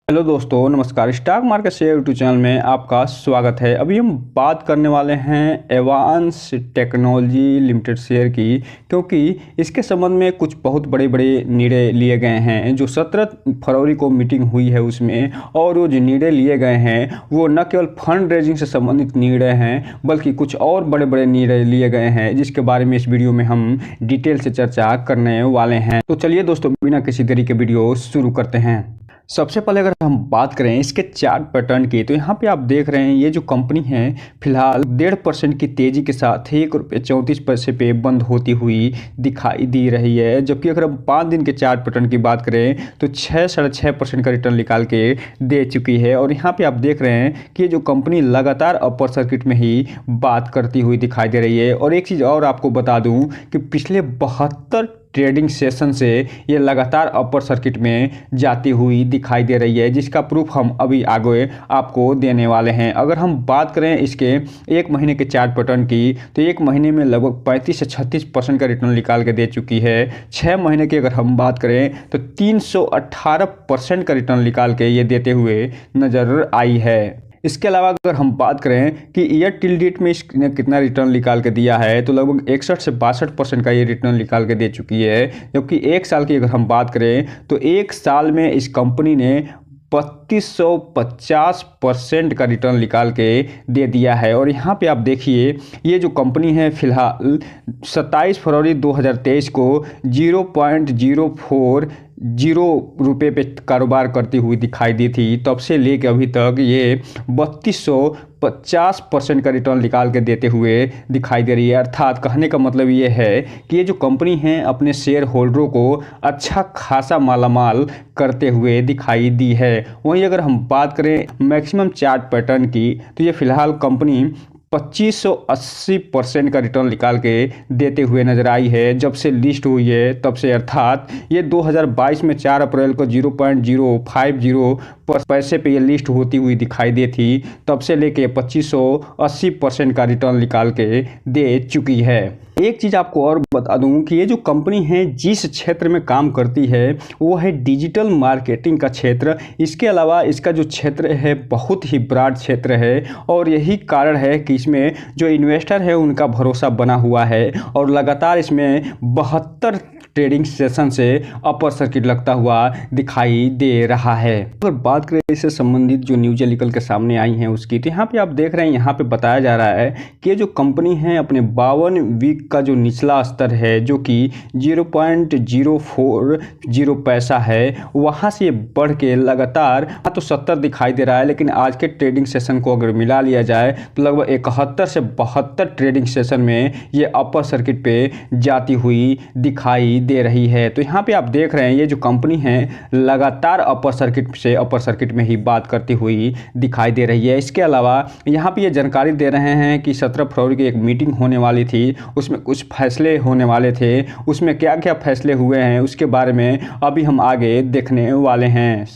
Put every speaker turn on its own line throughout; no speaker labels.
Hello दोस्तों, नमस्कार। Stock market share YouTube channel में आपका स्वागत है। अभी हम बात करने वाले हैं एवांस टेक्नोलॉजी लिमिटेड शेयर की, क्योंकि इसके संबंध में कुछ बहुत बड़े बड़े निर्णय लिए गए हैं। जो 17 फरवरी को मीटिंग हुई है उसमें, और वो जो निर्णय लिए गए हैं वो न केवल फंड रेजिंग से संबंधित निर्णय हैं बल्कि कुछ और बड़े बड़े निर्णय लिए गए हैं, जिसके बारे में इस वीडियो में हम डिटेल से चर्चा करने वाले हैं। तो चलिए दोस्तों, बिना किसी देरी के वीडियो शुरू करते हैं। सबसे पहले अगर हम बात करें इसके चार्ट पैटर्न की, तो यहाँ पे आप देख रहे हैं ये जो कंपनी है फिलहाल 1.5% की तेज़ी के साथ ₹1.34 पे बंद होती हुई दिखाई दे रही है। जबकि अगर हम 5 दिन के चार्ट पैटर्न की बात करें तो 6-6.5% का रिटर्न निकाल के दे चुकी है। और यहाँ पे आप देख रहे हैं कि ये जो कंपनी लगातार अपर सर्किट में ही बात करती हुई दिखाई दे रही है। और एक चीज़ और आपको बता दूँ कि पिछले 72 ट्रेडिंग सेशन से ये लगातार अपर सर्किट में जाती हुई दिखाई दे रही है, जिसका प्रूफ हम अभी आगे आपको देने वाले हैं। अगर हम बात करें इसके एक महीने के चार्ट पैटर्न की, तो एक महीने में लगभग 35 से 36% का रिटर्न निकाल के दे चुकी है। 6 महीने की अगर हम बात करें तो 318% का रिटर्न निकाल के ये देते हुए नज़र आई है। इसके अलावा अगर हम बात करें कि ईयर टिल डेट में इसने कितना रिटर्न निकाल के दिया है, तो लगभग 61 से 62% का ये रिटर्न निकाल के दे चुकी है। जबकि एक साल की अगर हम बात करें तो एक साल में इस कंपनी ने 3250% का रिटर्न निकाल के दे दिया है। और यहाँ पे आप देखिए ये जो कंपनी है फिलहाल 27 फरवरी 2023 को 0.040 पे कारोबार करती हुई दिखाई दी थी। तब से लेकर अभी तक ये 3250% का रिटर्न निकाल के देते हुए दिखाई दे रही है। अर्थात कहने का मतलब ये है कि ये जो कंपनी है अपने शेयर होल्डरों को अच्छा खासा मालामाल करते हुए दिखाई दी है। वहीं अगर हम बात करें मैक्सिमम चार्ट पैटर्न की, तो ये फिलहाल कंपनी 2580% का रिटर्न निकाल के देते हुए नजर आई है जब से लिस्ट हुई है तब से। अर्थात ये 2022 में 4 अप्रैल को 0.050 पैसे पे ये लिस्ट होती हुई दिखाई दी थी। तब से लेके 2580% का रिटर्न निकाल के दे चुकी है। एक चीज़ आपको और बता दूं कि ये जो कंपनी है जिस क्षेत्र में काम करती है वो है डिजिटल मार्केटिंग का क्षेत्र। इसके अलावा इसका जो क्षेत्र है बहुत ही ब्रॉड क्षेत्र है, और यही कारण है कि इसमें जो इन्वेस्टर है उनका भरोसा बना हुआ है। और लगातार इसमें 72 ट्रेडिंग सेशन से अपर सर्किट लगता हुआ दिखाई दे रहा है। अगर बात करें इससे संबंधित जो न्यूज़ें निकल के सामने आई हैं उसकी, तो यहाँ पे आप देख रहे हैं यहाँ पे बताया जा रहा है कि ये जो कंपनी है अपने 52 वीक का जो निचला स्तर है जो कि 0.040 पैसा है, वहाँ से बढ़ के लगातार तो 70 दिखाई दे रहा है। लेकिन आज के ट्रेडिंग सेशन को अगर मिला लिया जाए तो लगभग 71 से 72 ट्रेडिंग सेशन में ये अपर सर्किट पे जाती हुई दिखाई दे रही है। तो यहाँ पे आप देख रहे हैं ये जो कंपनी है लगातार अपर सर्किट से अपर सर्किट में ही बात करती हुई दिखाई दे रही है। इसके अलावा यहाँ पे ये जानकारी दे रहे हैं कि 17 फरवरी की एक मीटिंग होने वाली थी, उसमें कुछ फैसले होने वाले थे। उसमें क्या क्या फैसले हुए हैं उसके बारे में अभी हम आगे देखने वाले हैं।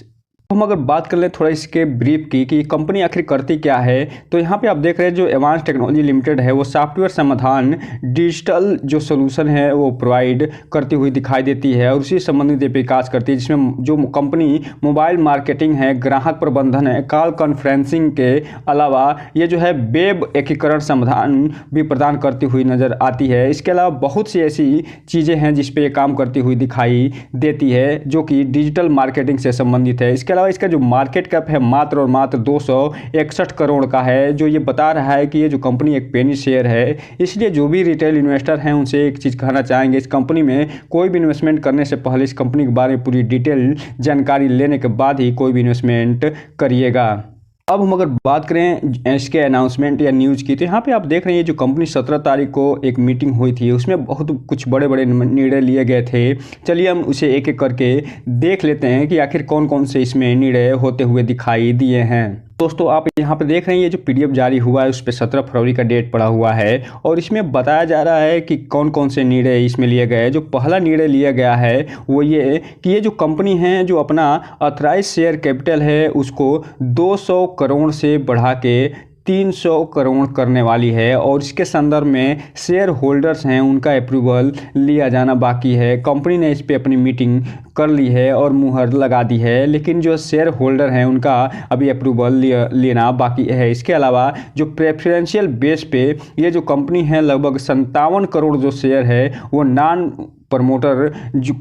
हम अगर बात कर ले थोड़ा इसके ब्रीफ की कि कंपनी आखिर करती क्या है, तो यहाँ पे आप देख रहे हैं जो एवांस टेक्नोलॉजी लिमिटेड है वो सॉफ्टवेयर समाधान डिजिटल जो सोल्यूशन है वो प्रोवाइड करती हुई दिखाई देती है, और उसी संबंधित विकास करती है, जिसमें जो कंपनी मोबाइल मार्केटिंग है, ग्राहक प्रबंधन है, कॉल कॉन्फ्रेंसिंग के अलावा ये जो है वेब एकीकरण समाधान भी प्रदान करती हुई नज़र आती है। इसके अलावा बहुत सी ऐसी चीज़ें हैं जिस पे ये काम करती हुई दिखाई देती है जो कि डिजिटल मार्केटिंग से संबंधित है। इसके इसका जो मार्केट कैप है मात्र और मात्र 261 करोड़ का है, जो ये बता रहा है कि ये जो कंपनी एक पेनी शेयर है। इसलिए जो भी रिटेल इन्वेस्टर हैं उनसे एक चीज़ कहना चाहेंगे, इस कंपनी में कोई भी इन्वेस्टमेंट करने से पहले इस कंपनी के बारे में पूरी डिटेल जानकारी लेने के बाद ही कोई भी इन्वेस्टमेंट करिएगा। अब हम अगर बात करें इसके अनाउंसमेंट या न्यूज़ की, तो यहाँ पे आप देख रहे हैं जो कंपनी 17 तारीख को एक मीटिंग हुई थी, उसमें बहुत कुछ बड़े बड़े निर्णय लिए गए थे। चलिए हम उसे एक एक करके देख लेते हैं कि आखिर कौन कौन से इसमें निर्णय होते हुए दिखाई दिए हैं। दोस्तों आप यहाँ पे देख रहे हैं ये जो पीडीएफ जारी हुआ है उस पर 17 फरवरी का डेट पड़ा हुआ है, और इसमें बताया जा रहा है कि कौन कौन से निर्णय इसमें लिए गए। जो पहला निर्णय लिया गया है वो ये कि ये जो कंपनी है जो अपना ऑथराइज शेयर कैपिटल है उसको 200 करोड़ से बढ़ा के 300 करोड़ करने वाली है और इसके संदर्भ में शेयर होल्डर्स हैं उनका अप्रूवल लिया जाना बाकी है। कंपनी ने इस पे अपनी मीटिंग कर ली है और मुहर लगा दी है, लेकिन जो शेयर होल्डर हैं उनका अभी अप्रूवल लेना बाकी है। इसके अलावा जो प्रेफरेंशियल बेस पे ये जो कंपनी है लगभग 57 करोड़ जो शेयर है वो नॉन प्रमोटर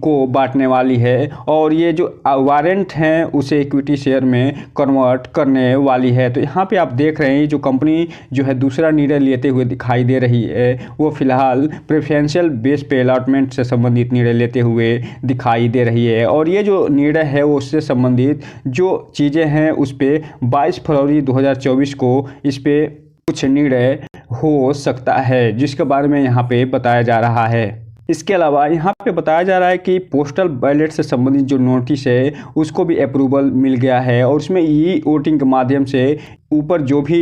को बांटने वाली है और ये जो वारंट हैं उसे इक्विटी शेयर में कन्वर्ट करने वाली है। तो यहाँ पे आप देख रहे हैं जो कंपनी जो है दूसरा निर्णय लेते हुए दिखाई दे रही है वो फिलहाल प्रेफरेंशियल बेस पे अलॉटमेंट से संबंधित निर्णय लेते हुए दिखाई दे रही है और ये जो निर्णय है वो उससे संबंधित जो चीज़ें हैं उस पर 22 फरवरी 2024 को इस पर कुछ निर्णय हो सकता है, जिसके बारे में यहाँ पे बताया जा रहा है। इसके अलावा यहाँ पे बताया जा रहा है कि पोस्टल बैलेट से संबंधित जो नोटिस है उसको भी अप्रूवल मिल गया है और उसमें ई वोटिंग के माध्यम से ऊपर जो भी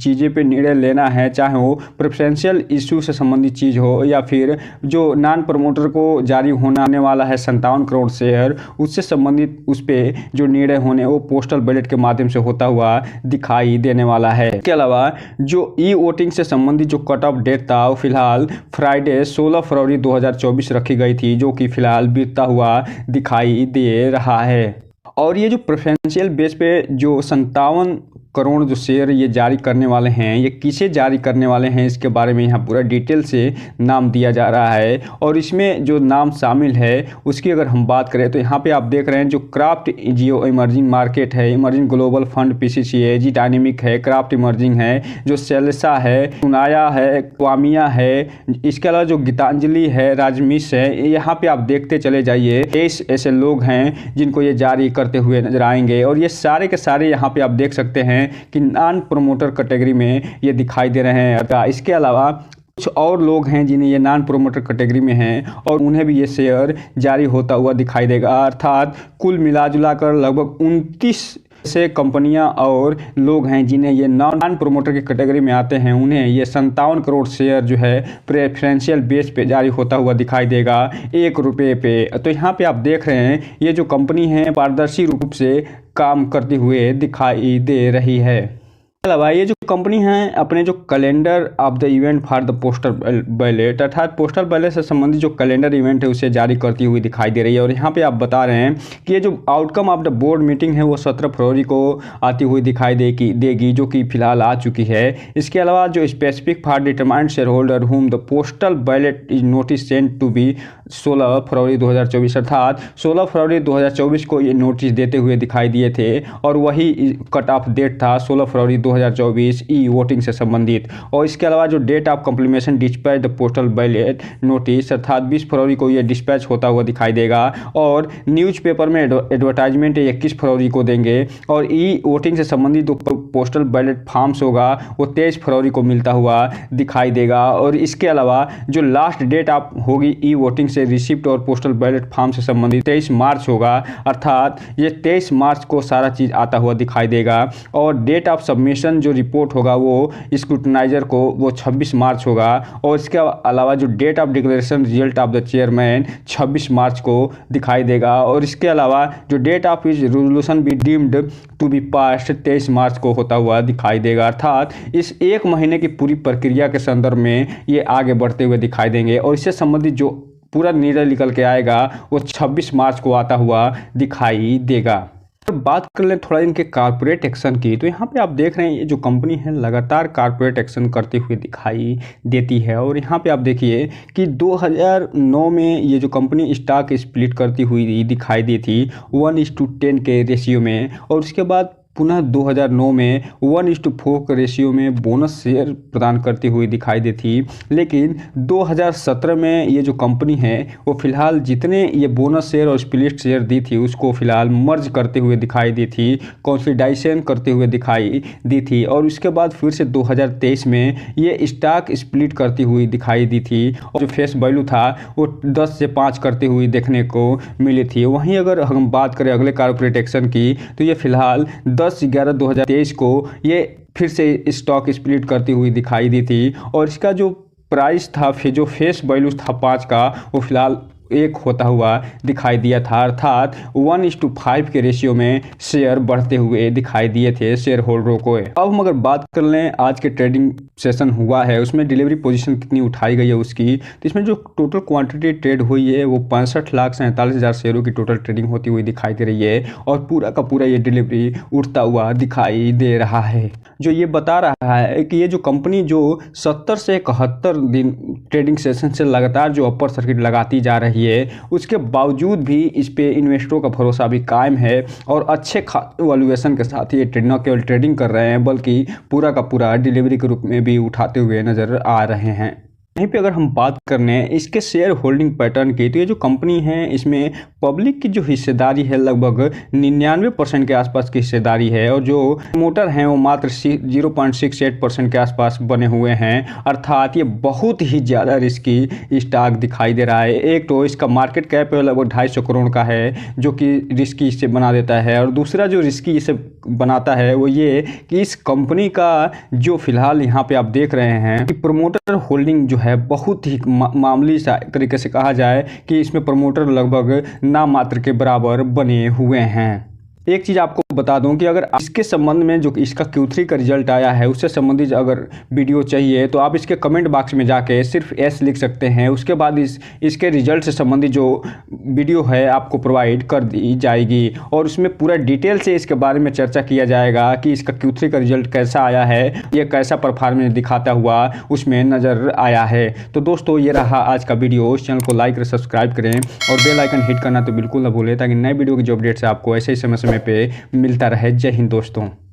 चीज़ें पे निर्णय लेना है, चाहे वो प्रेफरेंशियल इशू से संबंधित चीज़ हो या फिर जो नॉन प्रमोटर को जारी होने वाला है 57 करोड़ शेयर, उससे संबंधित उस पर जो निर्णय होने वो पोस्टल बैलेट के माध्यम से होता हुआ दिखाई देने वाला है। इसके अलावा जो ई वोटिंग से संबंधित जो कट ऑफ डेट था वो फिलहाल फ्राइडे 16 फरवरी 2024 रखी गई थी, जो कि फिलहाल बीतता हुआ दिखाई दे रहा है। और ये जो प्रेफरेंशियल बेस पे जो 57 करोड़ जो शेयर ये जारी करने वाले हैं, ये किसे जारी करने वाले हैं इसके बारे में यहाँ पूरा डिटेल से नाम दिया जा रहा है और इसमें जो नाम शामिल है उसकी अगर हम बात करें तो यहाँ पे आप देख रहे हैं जो क्राफ्ट जियो इमर्जिंग मार्केट है, इमर्जिंग ग्लोबल फंड PCCA, जी डायनेमिक है, क्राफ्ट इमर्जिंग है, जो सेलेसा है, सुनाया है, क्वामिया है, इसके अलावा जो गीतांजलि है, राजमिश है। यहाँ पे आप देखते चले जाइए 23 ऐसे लोग हैं जिनको ये जारी करते हुए नजर आएंगे और ये सारे के सारे यहाँ पे आप देख सकते हैं कि नॉन प्रमोटर कैटेगरी में ये दिखाई दे रहे हैं। इसके अलावा कुछ और लोग हैं जिन्हें ये नॉन प्रोमोटर कैटेगरी में हैं और उन्हें भी ये शेयर जारी होता हुआ दिखाई देगा। अर्थात कुल मिला कर लगभग 29 से कंपनियां और लोग हैं जिन्हें ये नॉन प्रोमोटर की कैटेगरी में आते हैं, उन्हें ये 57 करोड़ शेयर जो है प्रेफरेंशियल बेस पे जारी होता हुआ दिखाई देगा ₹1 पे। तो यहाँ पे आप देख रहे हैं ये जो कंपनी है पारदर्शी रूप से काम करते हुए दिखाई दे रही है। अलावा ये जो कंपनी है अपने जो calendar of the event for the postal ballot अर्थात पोस्टल बैलेट से संबंधित जो कैलेंडर इवेंट है उसे जारी करती हुई दिखाई दे रही है और यहाँ पे आप बता रहे हैं कि ये जो outcome of the board meeting है वो 17 फरवरी को आती हुई दिखाई देगी, जो कि फिलहाल आ चुकी है। इसके अलावा जो specific for determined share holder whom the postal ballot is notice sent to be 16 February 2024 अर्थात 16 फरवरी 2024 को ये नोटिस देते हुए दिखाई दिए थे और वही कट ऑफ डेट था 16 फरवरी 2024 ई वोटिंग से संबंधित। और इसके अलावा जो date of completion dispatch the postal ballot notice अर्थात 20 फरवरी को ये डिस्पैच होता हुआ दिखाई देगा और न्यूज़पेपर में एडवर्टाइजमेंट 21 फरवरी को देंगे और ई वोटिंग से संबंधित जो पोस्टल बैलेट फॉर्म्स होगा वो 23 फरवरी को मिलता हुआ दिखाई देगा। और इसके अलावा जो लास्ट डेट आप होगी ई वोटिंग से रिसिप्ट और पोस्टल बैलेट फॉर्म से संबंधित 23 मार्च होगा अर्थात ये 23 मार्च को सारा चीज़ आता हुआ दिखाई देगा और डेट ऑफ सबमिशन जो रिपोर्ट होगा वो स्क्रूटनाइजर को वो 26 मार्च होगा और इसके अलावा जो date of declaration result of the chairman 26 March को दिखाई देगा और इसके अलावा जो date of is resolution be deemed to be passed 23 March को होता हुआ दिखाई देगा। अर्थात इस एक महीने की पूरी प्रक्रिया के संदर्भ में ये आगे बढ़ते हुए दिखाई देंगे और इससे संबंधित जो पूरा निर्णय निकल के आएगा वो 26 मार्च को आता हुआ दिखाई देगा। बात कर लें थोड़ा इनके कारपोरेट एक्शन की, तो यहाँ पे आप देख रहे हैं ये जो कंपनी है लगातार कारपोरेट एक्शन करते हुए दिखाई देती है और यहाँ पे आप देखिए कि 2009 में ये जो कंपनी स्टॉक स्प्लिट करती हुई दिखाई दी थी 1:10 के रेशियो में और उसके बाद पुनः 2009 में 1:4 के रेशियो में बोनस शेयर प्रदान करती हुई दिखाई दी थी। लेकिन 2017 में ये जो कंपनी है वो फिलहाल जितने ये बोनस शेयर और स्प्लिट शेयर दी थी उसको फिलहाल मर्ज करते हुए दिखाई दी थी, कंसोलिडेशन करते हुए दिखाई दी थी और उसके बाद फिर से 2023 में ये स्टॉक स्प्लिट करती हुई दिखाई दी थी और जो फेस वैल्यू था वो 10 से 5 करते हुए देखने को मिली थी। वहीं अगर हम बात करें अगले कारपोरेट एक्शन की तो ये फिलहाल 10/11/2023 को ये फिर से स्टॉक स्प्लिट करती हुई दिखाई दी थी और इसका जो प्राइस था जो फेस वैल्यू था 5 का वो फिलहाल 1 होता हुआ दिखाई दिया था, अर्थात 1:5 के रेशियो में शेयर बढ़ते हुए दिखाई दिए थे शेयर होल्डरों को। अब हम अगर बात कर लें आज के ट्रेडिंग सेशन हुआ है उसमें डिलीवरी पोजीशन कितनी उठाई गई है उसकी, तो इसमें जो टोटल क्वांटिटी ट्रेड हुई है वो 65,47,000 शेयरों की टोटल ट्रेडिंग होती हुई दिखाई दे रही है और पूरा का पूरा ये डिलीवरी उठता हुआ दिखाई दे रहा है, जो ये बता रहा है कि ये जो कंपनी जो 70 से 71 दिन ट्रेडिंग सेशन से लगातार जो अपर सर्किट लगाती जा रही है उसके बावजूद भी इस पे इन्वेस्टरों का भरोसा भी कायम है और अच्छे वैल्यूएशन के साथ ये न केवल ट्रेडिंग कर रहे हैं बल्कि पूरा का पूरा डिलीवरी के रूप में भी उठाते हुए नजर आ रहे हैं। यहीं पे अगर हम बात करने इसके शेयर होल्डिंग पैटर्न की, तो ये जो कंपनी है इसमें पब्लिक की जो हिस्सेदारी है लगभग 99% के आसपास की हिस्सेदारी है और जो प्रमोटर हैं वो मात्र 0.68% के आसपास बने हुए हैं, अर्थात ये बहुत ही ज़्यादा रिस्की स्टॉक दिखाई दे रहा है। एक तो इसका मार्केट कैप लगभग 250 करोड़ का है जो कि रिस्की इसे बना देता है, और दूसरा जो रिस्की इसे बनाता है वो ये कि इस कंपनी का जो फिलहाल यहाँ पे आप देख रहे हैं कि प्रमोटर होल्डिंग जो है बहुत ही मामूली सा तरीके से कहा जाए कि इसमें प्रमोटर लगभग नामात्र के बराबर बने हुए हैं। एक चीज़ आपको बता दूं कि अगर इसके संबंध में जो इसका Q3 का रिजल्ट आया है उससे संबंधित अगर वीडियो चाहिए तो आप इसके कमेंट बॉक्स में जाके सिर्फ S लिख सकते हैं, उसके बाद इसके रिजल्ट से संबंधित जो वीडियो है आपको प्रोवाइड कर दी जाएगी और उसमें पूरा डिटेल से इसके बारे में चर्चा किया जाएगा कि इसका Q3 का रिजल्ट कैसा आया है, ये कैसा परफॉर्मेंस दिखाता हुआ उसमें नज़र आया है। तो दोस्तों ये रहा आज का वीडियो, इस चैनल को लाइक और सब्सक्राइब करें और बेल आइकन हिट करना तो बिल्कुल ना भूलें ताकि नए वीडियो की जो अपडेट्स है आपको ऐसे ही समय पे मिलता रहे। जय हिंद दोस्तों।